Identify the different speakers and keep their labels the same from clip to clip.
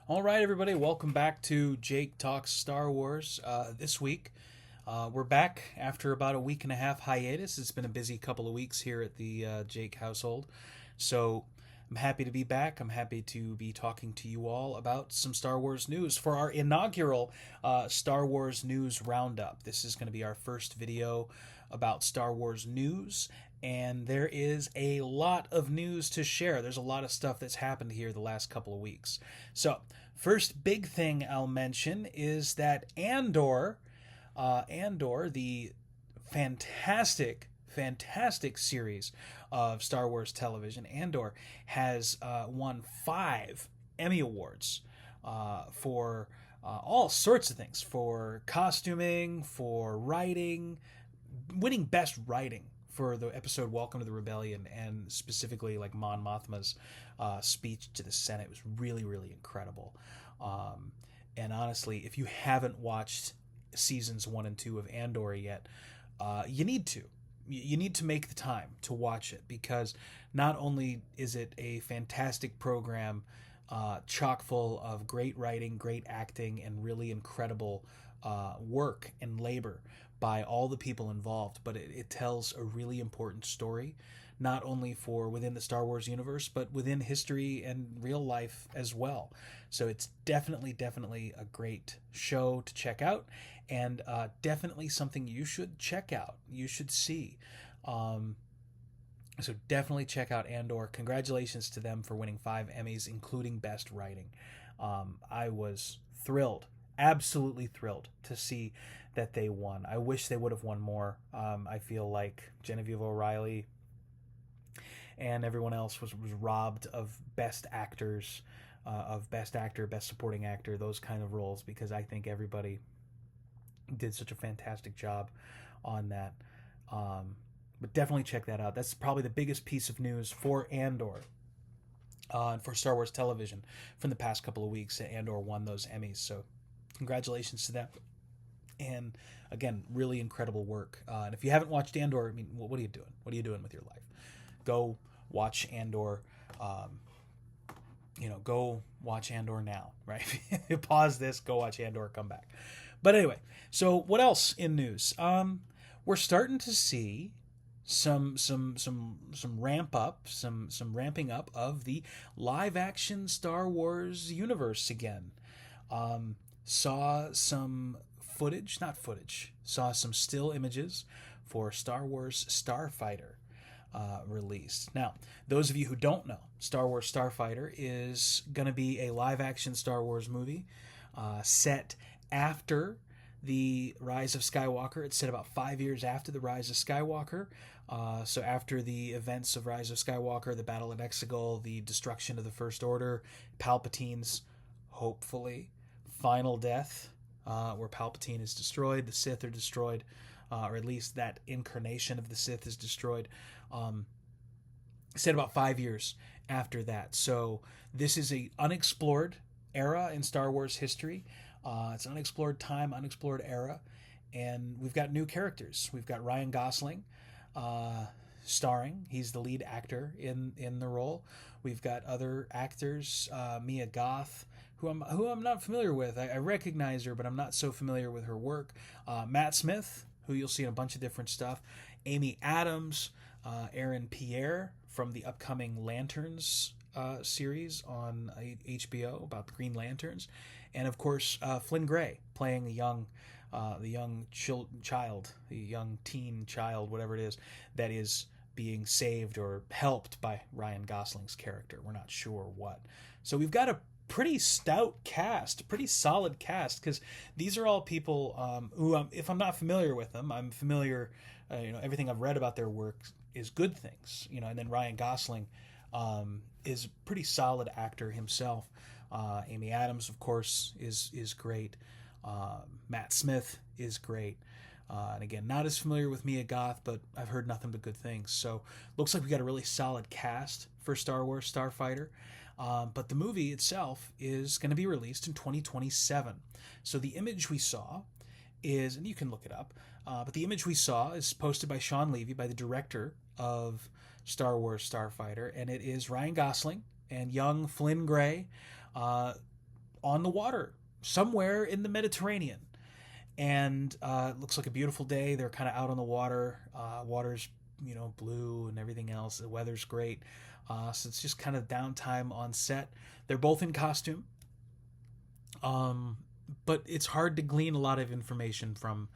Speaker 1: All right, everybody, welcome back to Jake Talks Star Wars. This week, we're back after about a week and a half hiatus. It's been a busy couple of weeks here at the Jake household. So I'm happy to be back. I'm happy to be talking to you all about some Star Wars news for our inaugural Star Wars News Roundup. This is going to be our first video about Star Wars news, and there is a lot of news to share. There's a lot of stuff that's happened here the last couple of weeks. So, first big thing I'll mention is that Andor, the fantastic series of Star Wars television, Andor has won 5 Emmy Awards for all sorts of things, for costuming, for writing, winning Best Writing for the episode Welcome to the Rebellion, and specifically like Mon Mothma's speech to the Senate was really, really incredible. And honestly, if you haven't watched seasons 1 and 2 of Andor yet, you need to. You need to make the time to watch it, because not only is it a fantastic program, chock full of great writing, great acting, and really incredible work and labor by all the people involved, but it tells a really important story, not only for within the Star Wars universe, but within history and real life as well. So it's definitely a great show to check out, and definitely something you should check out. You should see. So definitely check out Andor. Congratulations to them for winning 5 Emmys, including Best Writing. I was thrilled, absolutely thrilled to see that they won. I wish they would have won more. I feel like Genevieve O'Reilly and everyone else was robbed of Best Actors, of Best Actor, Best Supporting Actor, those kind of roles, because I think everybody did such a fantastic job on that. But definitely check that out. That's probably the biggest piece of news for Andor. And for Star Wars television from the past couple of weeks, Andor won those Emmys. So congratulations to them. And again, really incredible work. And if you haven't watched Andor, I mean, what are you doing? What are you doing with your life? Go watch Andor. Go watch Andor now, right? Pause this, go watch Andor, come back. But anyway, so what else in news? We're starting to see some ramping up of the live action Star Wars universe again. Saw some saw some still images for Star Wars Starfighter released. Now, those of you who don't know, Star Wars Starfighter is going to be a live action Star Wars movie set after the Rise of Skywalker. It's set about 5 years after the Rise of Skywalker. So after the events of Rise of Skywalker, the Battle of Exegol, the destruction of the First Order, Palpatine's, hopefully, final death, where Palpatine is destroyed, the Sith are destroyed, or at least that incarnation of the Sith is destroyed. Set about 5 years after that. So this is a unexplored era in Star Wars history. It's an unexplored time, unexplored era, and we've got new characters. We've got Ryan Gosling starring. He's the lead actor in the role. We've got other actors, Mia Goth, who I'm not familiar with. I recognize her, but I'm not so familiar with her work. Matt Smith, who you'll see in a bunch of different stuff. Amy Adams, Aaron Pierre from the upcoming Lanterns series on HBO about the Green Lanterns, and of course Flynn Gray playing the young teen child, whatever it is, that is being saved or helped by Ryan Gosling's character. We're not sure what. So we've got a pretty stout cast, pretty solid cast, because these are all people who, if I'm not familiar with them, I'm familiar. Everything I've read about their work is good things. And then Ryan Gosling is a pretty solid actor himself. Amy Adams, of course, is great. Matt Smith is great. And again, not as familiar with Mia Goth, but I've heard nothing but good things. So looks like we got a really solid cast for Star Wars Starfighter. But the movie itself is going to be released in 2027. So the image we saw is, and you can look it up, but the image we saw is posted by Sean Levy, by the director of Star Wars Starfighter, and it is Ryan Gosling and young Flynn Gray on the water somewhere in the Mediterranean. And it looks like a beautiful day. They're kind of out on the water. Water's, blue and everything else. The weather's great. So it's just kind of downtime on set. They're both in costume. But it's hard to glean a lot of information from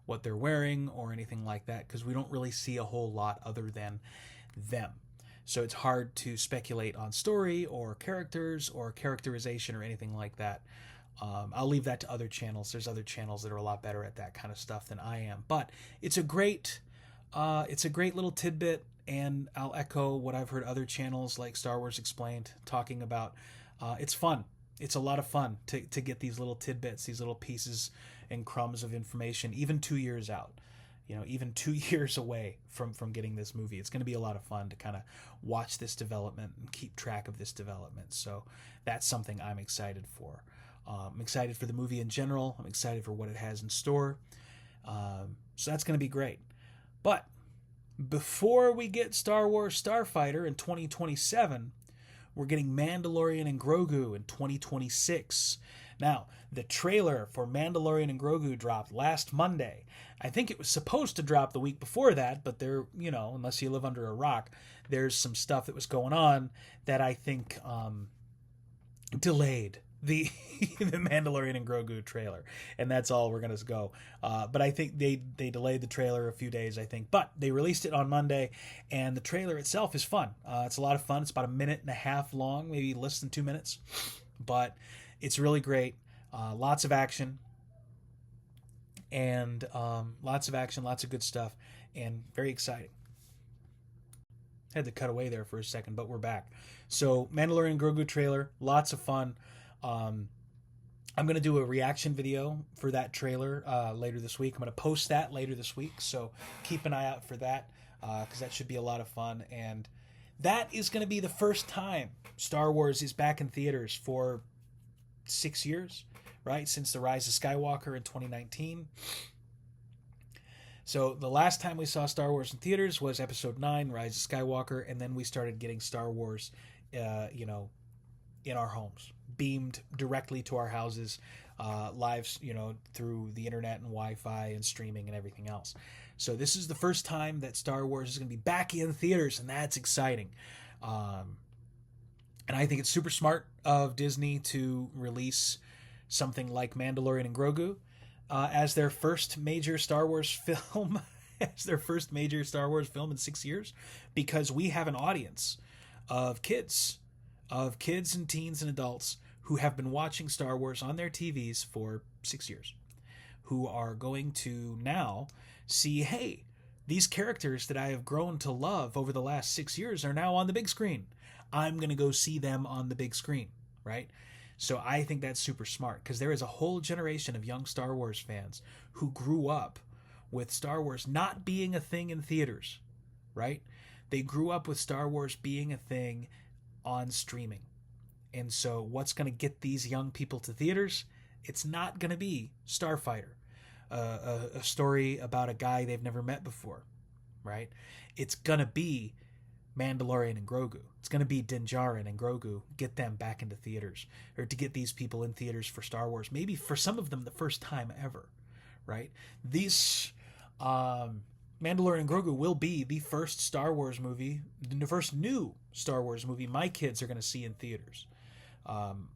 Speaker 1: what they're wearing or anything like that, because we don't really see a whole lot other than them. So it's hard to speculate on story or characters or characterization or anything like that. I'll leave that to other channels. There's other channels that are a lot better at that kind of stuff than I am. But it's a great little tidbit, and I'll echo what I've heard other channels like Star Wars Explained talking about. It's fun. It's a lot of fun to get these little tidbits, these little pieces and crumbs of information, even 2 years out. Even 2 years away from getting this movie. It's going to be a lot of fun to kind of watch this development and keep track of this development. So that's something I'm excited for. I'm excited for the movie in general. I'm excited for what it has in store. So that's going to be great. But before we get Star Wars Starfighter in 2027, we're getting Mandalorian and Grogu in 2026. Now, the trailer for Mandalorian and Grogu dropped last Monday. I think it was supposed to drop the week before that, but there, unless you live under a rock, there's some stuff that was going on that I think delayed the the Mandalorian and Grogu trailer, and that's all we're gonna go. But I think they delayed the trailer a few days, I think, but they released it on Monday, and the trailer itself is fun. It's a lot of fun. It's about 1.5 minutes long, maybe less than 2 minutes, but it's really great. Lots of action, and lots of good stuff, and very exciting. Had to cut away there for a second, but we're back. So Mandalorian and Grogu trailer, lots of fun. I'm going to do a reaction video for that trailer later this week. I'm going to post that later this week, so keep an eye out for that, because that should be a lot of fun. And that is going to be the first time Star Wars is back in theaters for 6 years, right? Since The Rise of Skywalker in 2019. So the last time we saw Star Wars in theaters was Episode 9, Rise of Skywalker, and then we started getting Star Wars, in our homes, beamed directly to our houses, live, through the internet and Wi-Fi and streaming and everything else. So this is the first time that Star Wars is going to be back in theaters, and that's exciting. And I think it's super smart of Disney to release something like Mandalorian and Grogu as their first major Star Wars film, in 6 years, because we have an audience of kids and teens and adults who have been watching Star Wars on their TVs for 6 years, who are going to now see, hey, these characters that I have grown to love over the last 6 years are now on the big screen. I'm going to go see them on the big screen, right? So I think that's super smart, because there is a whole generation of young Star Wars fans who grew up with Star Wars not being a thing in theaters, right? They grew up with Star Wars being a thing on streaming. And so what's going to get these young people to theaters? It's not going to be Starfighter, a story about a guy they've never met before, right? It's going to be Mandalorian and Grogu. It's going to be Din Djarin and Grogu. Get them back into theaters, or to get these people in theaters for Star Wars. Maybe for some of them the first time ever, right? These Mandalorian and Grogu will be the first Star Wars movie, the first new Star Wars movie my kids are going to see in theaters.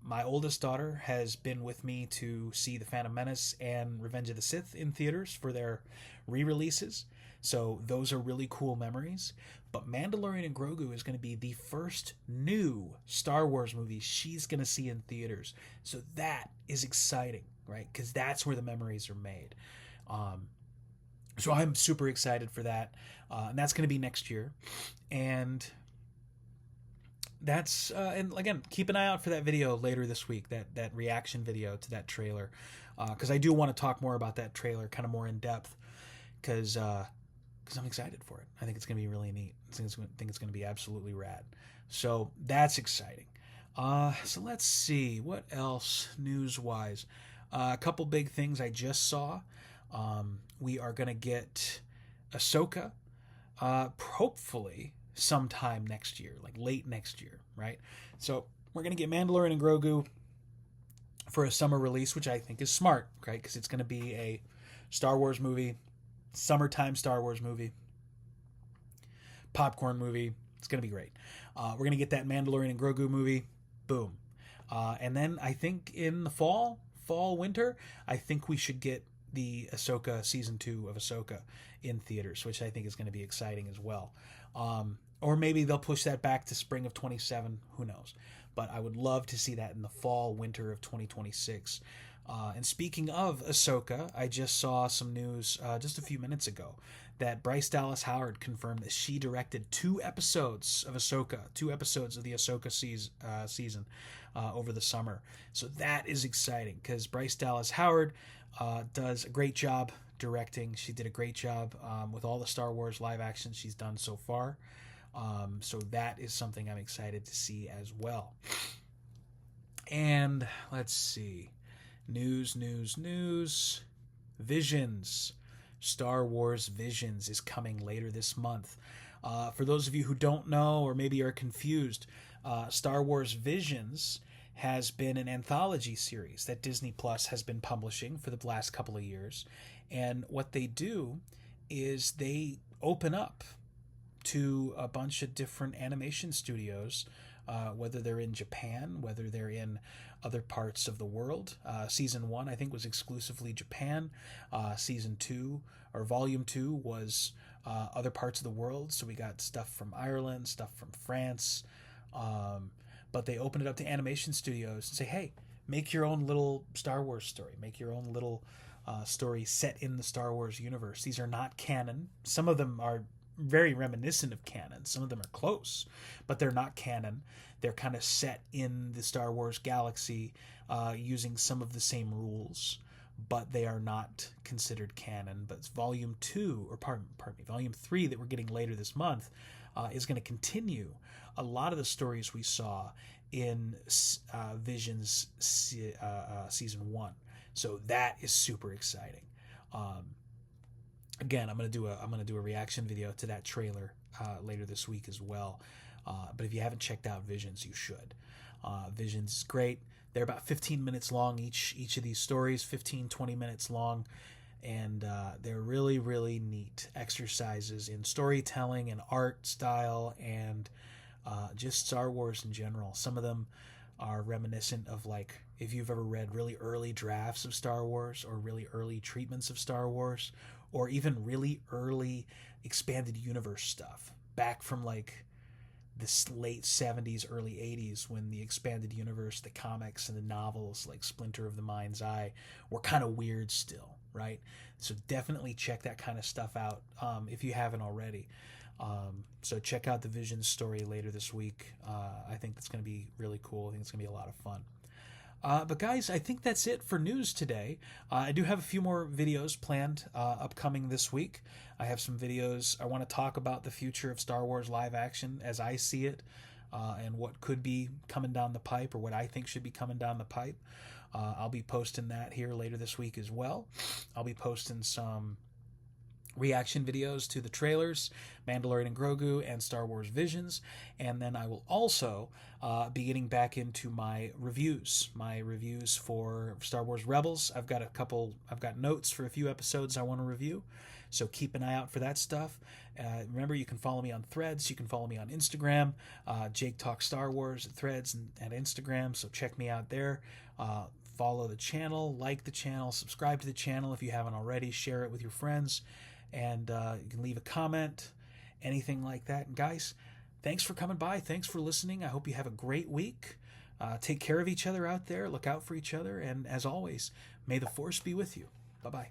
Speaker 1: My oldest daughter has been with me to see The Phantom Menace and Revenge of the Sith in theaters for their re-releases. So those are really cool memories. But Mandalorian and Grogu is going to be the first new Star Wars movie she's going to see in theaters. So that is exciting, right? Because that's where the memories are made. So I'm super excited for that. And that's going to be next year. And that's and again, keep an eye out for that video later this week, that reaction video to that trailer, because I do want to talk more about that trailer kind of more in depth, because I'm excited for it. I think it's going to be really neat. I think it's going to be absolutely rad. So that's exciting. So let's see what else news-wise. A couple big things I just saw. We are going to get Ahsoka, hopefully sometime next year, like late next year, right? So we're going to get Mandalorian and Grogu for a summer release, which I think is smart, right? Because it's going to be a Star Wars movie, summertime Star Wars movie, popcorn movie. It's going to be great. We're going to get that Mandalorian and Grogu movie. Boom. And then I think in the fall, winter, I think we should get the Ahsoka season 2 of Ahsoka in theaters, which I think is going to be exciting as well. Or maybe they'll push that back to spring of 27. Who knows? But I would love to see that in the fall, winter of 2026. And speaking of Ahsoka, I just saw some news just a few minutes ago that Bryce Dallas Howard confirmed that she directed 2 episodes of Ahsoka, 2 episodes of the Ahsoka season over the summer. So that is exciting because Bryce Dallas Howard does a great job directing. She did a great job with all the Star Wars live action she's done so far. So that is something I'm excited to see as well. And let's see. News. Visions. Star Wars Visions is coming later this month. For those of you who don't know or maybe are confused, Star Wars Visions has been an anthology series that Disney Plus has been publishing for the last couple of years. And what they do is they open up to a bunch of different animation studios, whether they're in Japan, whether they're in other parts of the world. Season 1, I think, was exclusively Japan. Season 2, or Volume 2, was other parts of the world. So we got stuff from Ireland, stuff from France. But they open it up to animation studios and say, hey, make your own little Star Wars story. Make your own little story set in the Star Wars universe. These are not canon. Some of them are very reminiscent of canon. Some of them are close, but they're not canon. They're kind of set in the Star Wars galaxy using some of the same rules, but they are not considered canon. But it's Volume 2, or pardon me, Volume 3 that we're getting later this month is going to continue a lot of the stories we saw in Visions Season 1. So that is super exciting. Again, I'm gonna do a reaction video to that trailer later this week as well. But if you haven't checked out Visions, you should. Visions is great. They're about 15 minutes long each of these stories, 15-20 minutes long, and they're really, really neat exercises in storytelling and art style and just Star Wars in general. Some of them are reminiscent of, like, if you've ever read really early drafts of Star Wars or really early treatments of Star Wars, or even really early expanded universe stuff back from like the late 70s, early 80s, when the expanded universe, the comics and the novels like Splinter of the Mind's Eye were kind of weird still, right? So definitely check that kind of stuff out if you haven't already. So check out the Vision story later this week. I think that's going to be really cool. I think it's going to be a lot of fun. But guys, I think that's it for news today. I do have a few more videos planned upcoming this week. I have some videos I want to talk about the future of Star Wars live action as I see it, and what could be coming down the pipe, or what I think should be coming down the pipe. I'll be posting that here later this week as well. I'll be posting some reaction videos to the trailers, Mandalorian and Grogu, and Star Wars Visions, and then I will also be getting back into my reviews for Star Wars Rebels. I've got notes for a few episodes I want to review, so keep an eye out for that stuff. Remember, you can follow me on Threads, you can follow me on Instagram, Jake Talks Star Wars at Threads and at Instagram, so check me out there. Follow the channel, like the channel, subscribe to the channel if you haven't already, share it with your friends, and you can leave a comment, anything like that. And guys, thanks for coming by. Thanks for listening. I hope you have a great week. Take care of each other out there. Look out for each other. And as always, may the Force be with you. Bye-bye.